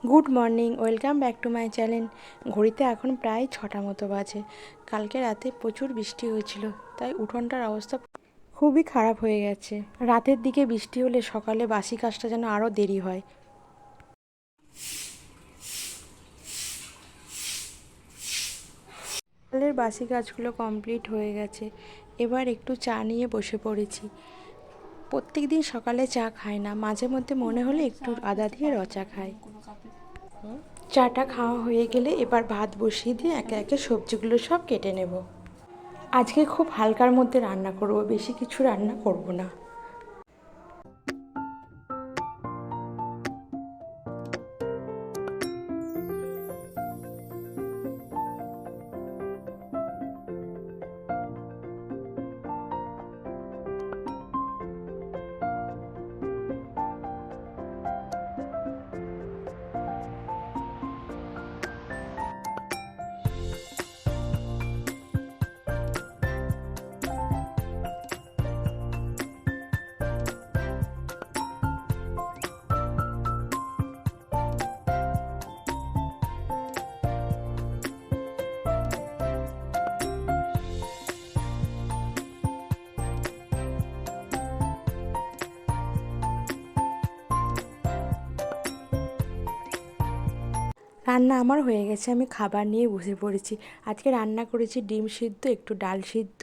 Good morning, welcome back to my channel. ঘড়িতে এখন প্রায় 6টা মতো বাজে। কালকে রাতে প্রচুর বৃষ্টি হয়েছিল, তাই উঠোনটার অবস্থা খুবই খারাপ হয়ে গেছে। রাতের দিকে বৃষ্টি হলে সকালে বাসি কাজটা যেন আরও দেরি হয়। সকালের বাসি কাজগুলো কমপ্লিট হয়ে গেছে। এবার একটু চা নিয়ে বসে পড়েছি। প্রত্যেক দিন সকালে চা খাই না, মাঝে মধ্যে মনে হলে একটু আদা দিয়ে রচা খাই। চাটা খাওয়া হয়ে গেলে এবার ভাত বসিয়ে দিয়ে একে একে সবজিগুলো সব কেটে নেব। আজকে খুব হালকার মধ্যে রান্না করব, বেশি কিছু রান্না করব না। রান্না আমার হয়ে গেছে, আমি খাবার নিয়ে বসে পড়েছি। আজকে রান্না করেছি ডিম সিদ্ধ, একটু ডাল সিদ্ধ,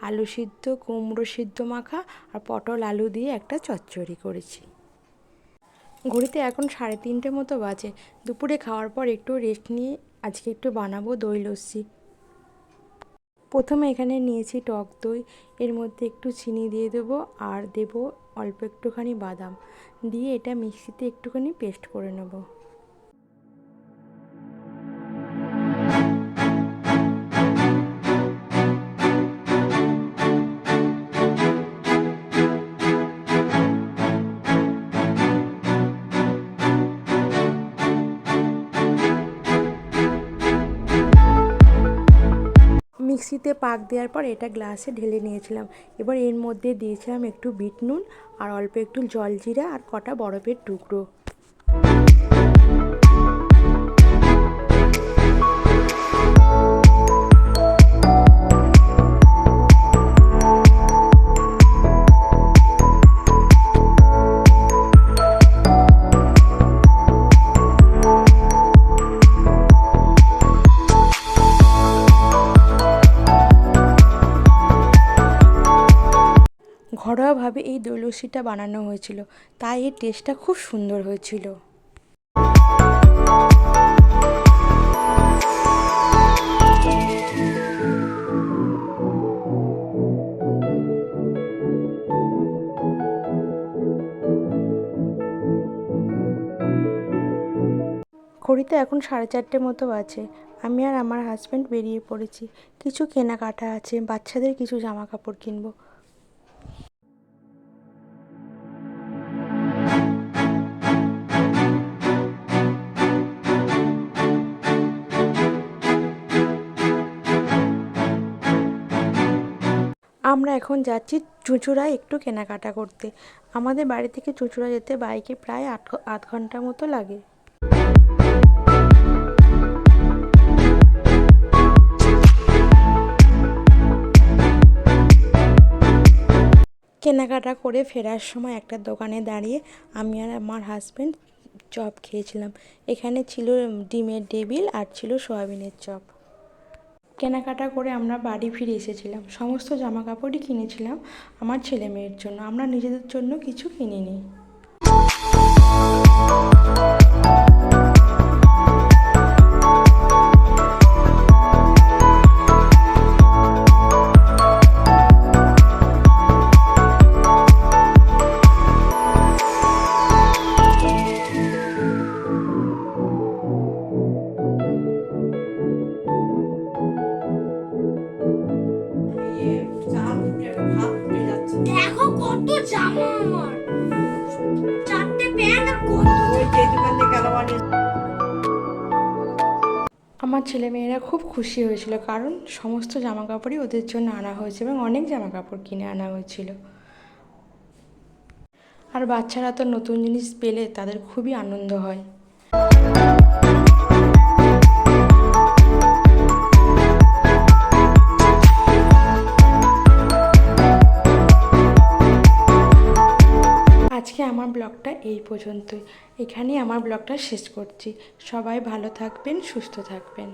আলু সিদ্ধ, কুমড়ো সিদ্ধ মাখা আর পটল আলু দিয়ে একটা চচ্চড়ি করেছি। ঘড়িতে এখন 3:30 মতো বাজে। দুপুরে খাওয়ার পর একটু রেস্ট নিয়ে আজকে একটু বানাবো দই লস্যি। প্রথমে এখানে নিয়েছি টক দই, এর মধ্যে একটু চিনি দিয়ে দেবো আর দেবো অল্প একটুখানি বাদাম দিয়ে এটা মিক্সিতে একটুখানি পেস্ট করে নেব। মিক্সিতে পাক দেওয়ার পর এটা গ্লাসে ঢেলে নিয়েছিলাম। এবার এর মধ্যে দিয়েছিলাম একটু বিট নুন আর অল্প একটু জলজিরা আর কটা বরফের টুকরো। ঘরোয়াভাবে এই দই লস্যিটা বানানো হয়েছিল, তাই এর টেস্টটা খুব সুন্দর হয়েছিল। ঘড়িতে এখন 4:30 মতো আছে। আমি আর আমার হাজব্যান্ড বেরিয়ে পড়েছি। কিছু কেনাকাটা আছে, বাচ্চাদের কিছু জামা কাপড় কিনবো। আমরা এখন যাচ্ছি চুঁচুড়ায় একটু কেনাকাটা করতে। আমাদের বাড়ি থেকে চুঁচুড়া যেতে বাইকে প্রায় আধ ঘন্টা মতো লাগে। কেনাকাটা করে ফেরার সময় একটা দোকানে দাঁড়িয়ে আমি আর আমার হাজব্যান্ড চপ খেয়েছিলাম। এখানে ছিল ডিমের টেবিল আর ছিল সয়াবিনের চপ। কেনাকাটা করে আমরা বাড়ি ফিরে এসেছিলাম। সমস্ত জামা কাপড়ই কিনেছিলাম আমার ছেলে মেয়ের জন্য, আমরা নিজেদের জন্য কিছু কিনিনি। দেখো কত জামা আমার, 4টে প্যান্ট আর কত আমার ছেলেমেয়েরা খুব খুশি হয়েছিল, কারণ সমস্ত জামা কাপড়ই ওদের জন্য আনা হয়েছে এবং অনেক জামা কাপড় কিনে আনা হয়েছিল। আর বাচ্চারা তো নতুন জিনিস পেলে তাদের খুবই আনন্দ হয়। আজকে আমার ব্লগটা এই পর্যন্তই। এখানেই আমার ব্লগটা শেষ করছি। সবাই ভালো থাকবেন, সুস্থ থাকবেন।